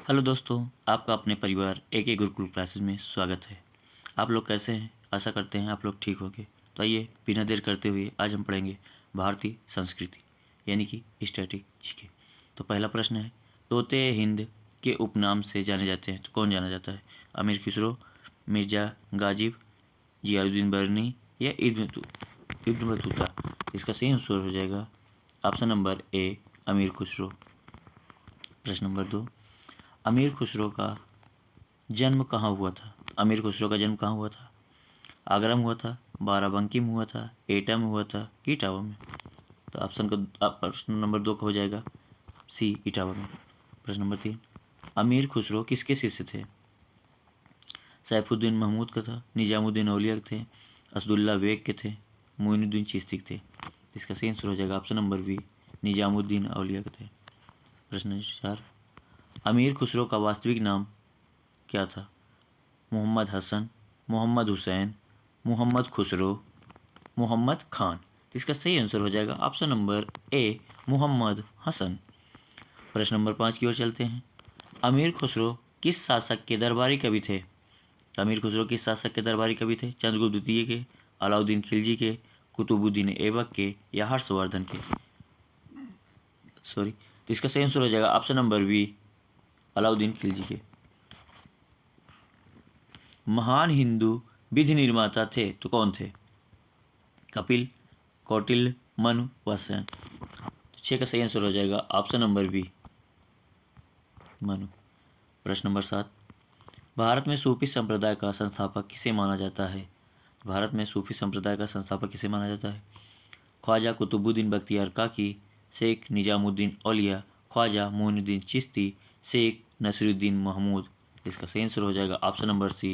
Hello दोस्तों, आपका अपने परिवार एक गुरुकुल क्लासेस में स्वागत है। आप लोग कैसे हैं? आशा करते हैं आप लोग ठीक होंगे। तो आइए बिना देर करते हुए आज हम पढ़ेंगे भारतीय संस्कृति यानी कि स्टैटिक जीके। तो पहला प्रश्न है, तोते हिंद के उपनाम से जाने जाते हैं तो कौन जाना जाता है? अमीर खुसरो, मिर्ज़ा गाजिब, जियाउद्दीन बरनी या इब्न बतूता। इसका सही आंसर हो जाएगा ऑप्शन नंबर ए, अमीर खुसरो। प्रश्न नंबर 2, अमीर खुसरो का जन्म कहाँ हुआ था? अमीर खुसरो का जन्म कहाँ हुआ था? आगरा में हुआ था, बाराबंकी में हुआ था, एटा में हुआ था कि इटावा में? तो प्रश्न नंबर 2 का हो जाएगा सी, इटावा में। प्रश्न नंबर 3, अमीर खुसरो किसके शिष्य थे? सैफुद्दीन महमूद का था, निजामुद्दीन औलिया के थे, असदुल्ला बेग के थे, मोइनुद्दीन चिश्ती के थे। इसका सही आंसर हो जाएगा ऑप्शन नंबर बी, निजामुद्दीन औलिया के थे। प्रश्न 4, अमीर खुसरो का वास्तविक नाम क्या था? मोहम्मद हसन, मोहम्मद हुसैन, मोहम्मद खुसरो, मोहम्मद खान। इसका सही आंसर हो जाएगा option number A, Mohammad Hasan. प्रश्न नंबर 5 की ओर चलते हैं। अमीर खुसरो किस शासक के दरबारी कवि थे? अमीर खुसरो किस शासक के दरबारी कवि थे? चंद्रगुप्त द्वितीय के, अलाउद्दीन खिलजी के, कुतुबुद्दीन ऐबक के या हर्षवर्धन के? तो इसका सही आंसर हो जाएगा option number B, Alauddin Khilji के। महान हिंदू विधि निर्माता थे तो कौन थे? कपिल, कौटिल्य, मनु व सेन। तो 6 का सही आंसर हो जाएगा ऑप्शन नंबर बी, मनु। प्रश्न नंबर 7, भारत में सूफी संप्रदाय का संस्थापक किसे माना जाता है? भारत में सूफी संप्रदाय का संस्थापक किसे माना जाता है? ख्वाजा कुतुबुद्दीन बख्तियार काकी, शेख निजामुद्दीन औलिया, ख्वाजा मोइनुद्दीन चिश्ती, शेख नसीरुद्दीन महमूद। इसका सही आंसर हो जाएगा option number C,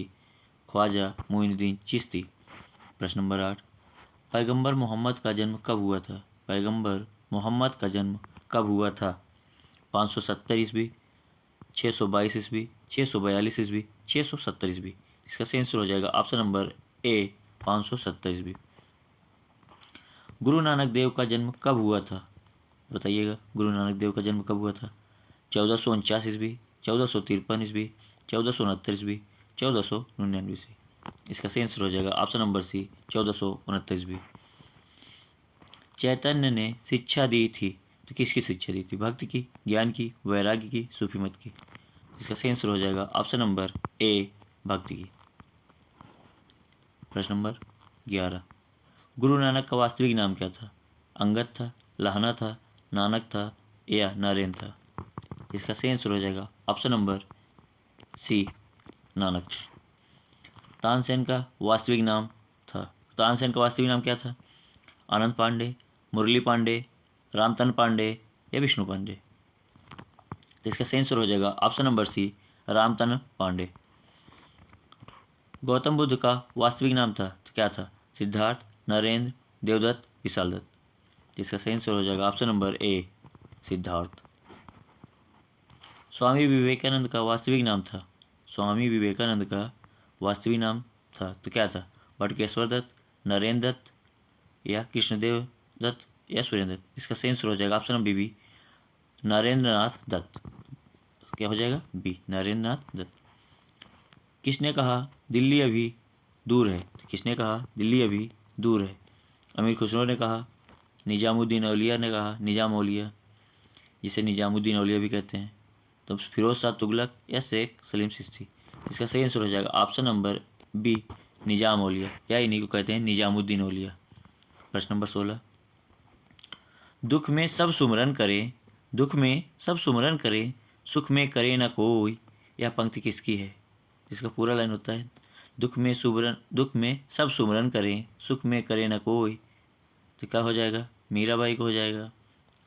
Khwaja Moinuddin Chishti. प्रश्न नंबर 8, पैगंबर मोहम्मद का जन्म कब हुआ था? पैगंबर मोहम्मद का जन्म कब हुआ था? 570 ईस्वी, 622 ईस्वी, 642 ईस्वी, 670 ईस्वी। इसका सही आंसर हो जाएगा ऑप्शन नंबर ए, 570 ईस्वी। गुरु नानक देव का जन्म कब हुआ था? बताइएगा, गुरु नानक देव का जन्म कब हुआ था? 1449 ईस्वी, 1453 ईस्वी, 1469 ईस्वी, 1499 ईस्वी। इसका सही आंसर हो जाएगा ऑप्शन नंबर सी, 1469 ईस्वी। चैतन्य ने शिक्षा दी थी तो किसकी शिक्षा दी थी? भक्ति की, ज्ञान की, वैराग्य की, सूफी मत की? इसका सही आंसर हो जाएगा ऑप्शन नंबर ए, भक्ति की। प्रश्न नंबर 11, गुरु नानक का वास्तविक नाम क्या था? अंगद था, लाहना था, नानक था या नरेंद्र था? इसका सही आंसर हो जाएगा option number C, Nanak. Tansen का वास्तविक नाम था, तानसेन का वास्तविक नाम क्या था? आनंद पांडे, मुरली पांडे, रामतन पांडे या विष्णु पांडे? तो इसका सही आंसर हो जाएगा option number C, Ramtan Pandey. Gautam Buddha का वास्तविक नाम था तो क्या था? सिद्धार्थ, नरेंद्र, देवदत्त, विशाल दत्त? इसका सही आंसर हो जाएगा ऑप्शन नंबर ए, सिद्धार्थ। स्वामी विवेकानंद का वास्तविक नाम था, स्वामी विवेकानंद का वास्तविक नाम था तो क्या था? बटकेश्वर दत्त, नरेंद्र दत्त या कृष्णदेव दत्त या सुरेंद्र दत्त? इसका सही आंसर हो जाएगा ऑप्शन नंबर बी, नरेंद्र नाथ दत्त। क्या हो जाएगा? बी, नरेंद्र नाथ दत्त। किसने कहा दिल्ली अभी दूर है? किसने कहा दिल्ली अभी दूर है? अमीर खुसरो ने कहा, निजामुद्दीन औलिया ने कहा, निजाम औलिया जिसे निजामुद्दीन औलिया भी कहते हैं, तो फिरोज शाह तुगलक या शेख सलीम चिश्ती? इसका सही आंसर हो जाएगा ऑप्शन नंबर बी, निजाम औलिया या इन्हीं को कहते हैं निजामुद्दीन औलिया। प्रश्न नंबर 16, दुख में सब सुमरन करें, दुख में सब सुमरन करें, सुख में करे न कोई, यह पंक्ति किसकी है? इसका पूरा लाइन होता है, दुख में सब सुमरन करें, सुख में करे न कोई। तो क्या हो जाएगा? मीराबाई को हो जाएगा,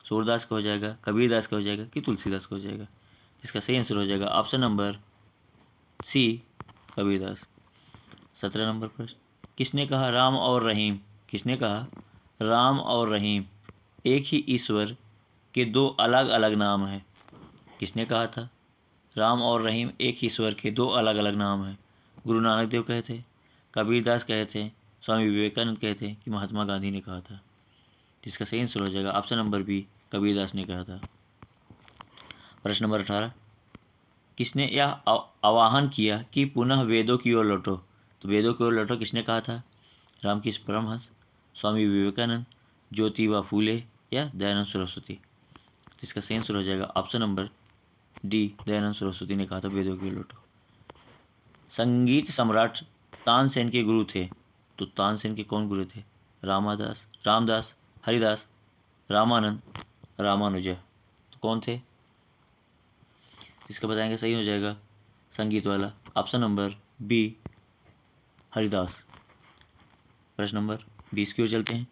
सूरदास का हो जाएगा, कबीरदास का हो जाएगा कि तुलसीदास का हो जाएगा? इसका सही आंसर हो जाएगा option number C, Kabirdas. 17 number प्रश्न, किसने कहा राम और रहीम, किसने कहा राम और रहीम एक ही ईश्वर के दो अलग अलग नाम हैं? किसने कहा था राम और रहीम एक ही ईश्वर के दो अलग अलग नाम हैं? गुरु नानक देव कहे थे, कबीरदास कहे थे, स्वामी विवेकानंद कहे थे कि महात्मा गांधी ने कहा था? जिसका सही आंसर हो जाएगा ऑप्शन नंबर बी, कबीरदास ने कहा था। प्रश्न नंबर 18, किसने यह आह्वान किया कि पुनः वेदों की ओर लौटो? तो वेदों की ओर लौटो किसने कहा था? रामकृष्ण परमहंस, स्वामी विवेकानंद, ज्योतिबा फूले या दयानंद सरस्वती? तो इसका सही आंसर हो जाएगा option number D, Dayanand Saraswati ने कहा था वेदों की ओर लौटो। संगीत सम्राट तानसेन के गुरु थे, तो तानसेन के कौन गुरु थे? रामदास, हरिदास, रामानंद, रामानुजा? तो कौन थे? इसका बताएंगे सही हो जाएगा संगीत वाला, ऑप्शन नंबर बी, हरिदास। प्रश्न नंबर 20 की ओर चलते हैं।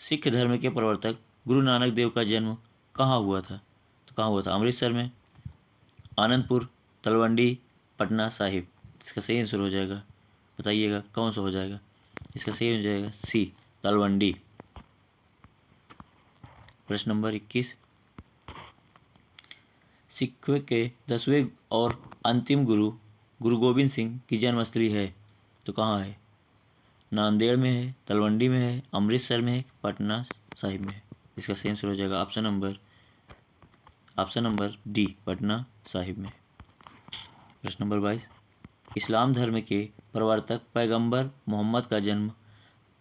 सिख धर्म के प्रवर्तक गुरु नानक देव का जन्म कहाँ हुआ था? तो कहाँ हुआ था? अमृतसर में, आनंदपुर, तलवंडी, पटना साहिब? इसका सही आंसर हो जाएगा, बताइएगा कौन सा हो जाएगा? इसका सही हो जाएगा सी, तलवंडी। प्रश्न नंबर 21, सिखों के 10वें और अंतिम गुरु गुरु गोविंद सिंह की जन्मस्थली है, तो कहाँ है? नांदेड़ में है, तलवंडी में है, अमृतसर में है, पटना साहिब में है? इसका सही आंसर हो जाएगा option number D, Patna Sahib में। प्रश्न नंबर 22, इस्लाम धर्म के प्रवर्तक पैगंबर मोहम्मद का जन्म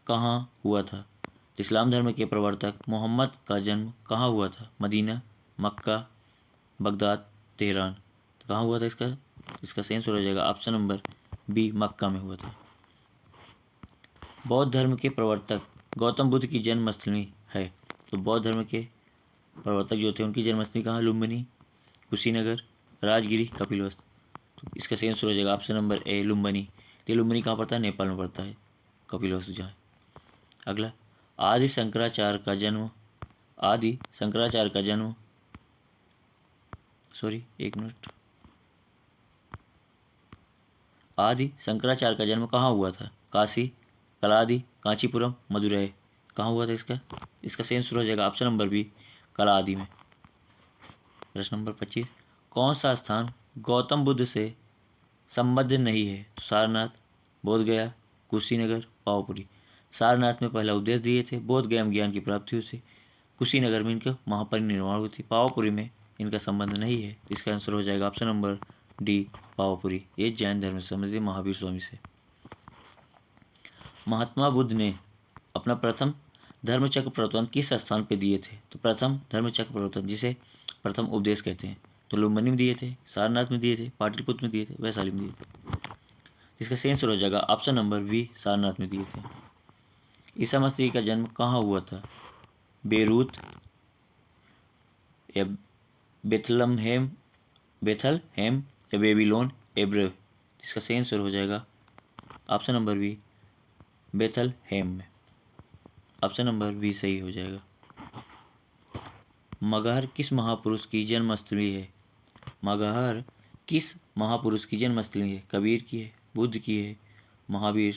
कहाँ हुआ था? तो इस्लाम धर्म के प्रवर्तक मोहम्मद का जन्म कहाँ हुआ था? मदीना, मक्का, बगदाद, तेहरान? तो कहाँ हुआ था इसका सही आंसर हो जाएगा ऑप्शन नंबर बी, मक्का में हुआ था। बौद्ध धर्म के प्रवर्तक गौतम बुद्ध की जन्मस्थली है, तो बौद्ध धर्म के प्रवर्तक जो थे उनकी जन्मस्थली कहाँ? लुम्बिनी, कुशीनगर, राजगिरी, कपिलवस्तु? तो इसका सही आंसर हो जाएगा ऑप्शन नंबर ए, लुम्बिनी। तो लुम्बिनी कहाँ पड़ता है? नेपाल में पड़ता है, कपिलवस्तु जहाँ। अगला, आदि शंकराचार्य का जन्म सॉरी एक मिनट, आदि शंकराचार्य का जन्म कहाँ हुआ था? काशी, कलादि, कांचीपुरम, मदुरै? कहाँ हुआ था इसका सही आंसर हो जाएगा ऑप्शन नंबर बी, कलादि में। प्रश्न नंबर 25, कौन सा स्थान गौतम बुद्ध से संबद्ध नहीं है? तो सारनाथ, बोधगया, कुशीनगर, पावापुरी? सारनाथ में पहला उपदेश दिए थे, बोधगया में ज्ञान की प्राप्ति हुई थी, कुशीनगर में इनका महापरिनिर्वाण हुई थी, पावापुरी में इनका संबंध नहीं है। इसका आंसर हो जाएगा ऑप्शन नंबर डी, पावापुरी। ये जैन धर्म से संबंधित महावीर स्वामी से। महात्मा बुद्ध ने अपना प्रथम धर्मचक्र प्रवर्तन किस स्थान पे दिए थे? तो प्रथम धर्मचक्र प्रवर्तन, जिसे प्रथम उपदेश कहते हैं, तो लुम्बिनी में दिए थे, सारनाथ में दिए थे, पाटलिपुत्र में दिए थे, वैशाली में दिए थे? इसका सही आंसर हो जाएगा ऑप्शन नंबर बी, सारनाथ में दिए थे। ईसा मसीह का जन्म कहाँ हुआ था? बेरूत या बेथलहेम या बेबीलोन, एब्रेव? इसका सही आंसर हो जाएगा ऑप्शन नंबर बी, बेथलहेम में। ऑप्शन नंबर बी सही हो जाएगा। मगहर किस महापुरुष की जन्मस्थली है? मगहर किस महापुरुष की जन्मस्थली है? कबीर की है, बुद्ध की है, महावीर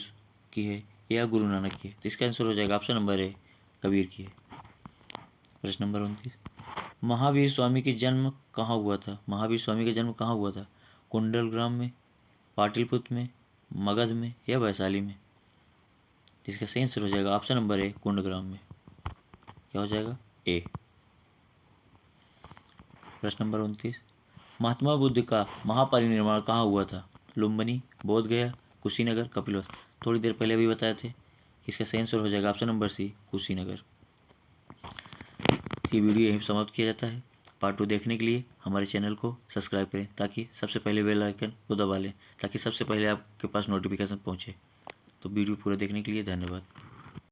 की है या गुरु नानक की है? तो इसका आंसर हो जाएगा ऑप्शन नंबर ए, कबीर की है। प्रश्न नंबर 29, महावीर स्वामी का जन्म कहाँ हुआ था? महावीर स्वामी का जन्म कहाँ हुआ था? कुंडलग्राम में, पाटलिपुत्र में, मगध में या वैशाली में? इसका सही आंसर हो जाएगा ऑप्शन नंबर ए, कुंडग्राम में। क्या हो जाएगा? ए। प्रश्न नंबर 29, महात्मा बुद्ध का महापरिनिर्वाण कहाँ हुआ था? लुम्बिनी, बोधगया, कुशीनगर, कपिलवस्तु? थोड़ी देर पहले भी बताए थे। इसका सही आंसर हो जाएगा ऑप्शन नंबर सी, कुशीनगर। ये वीडियो यहीं समाप्त किया जाता है। पार्ट 2 देखने के लिए हमारे चैनल को सब्सक्राइब करें, ताकि सबसे पहले बेल आइकन को दबा लें, ताकि सबसे पहले आपके पास नोटिफिकेशन पहुँचे। तो वीडियो पूरा देखने के लिए धन्यवाद।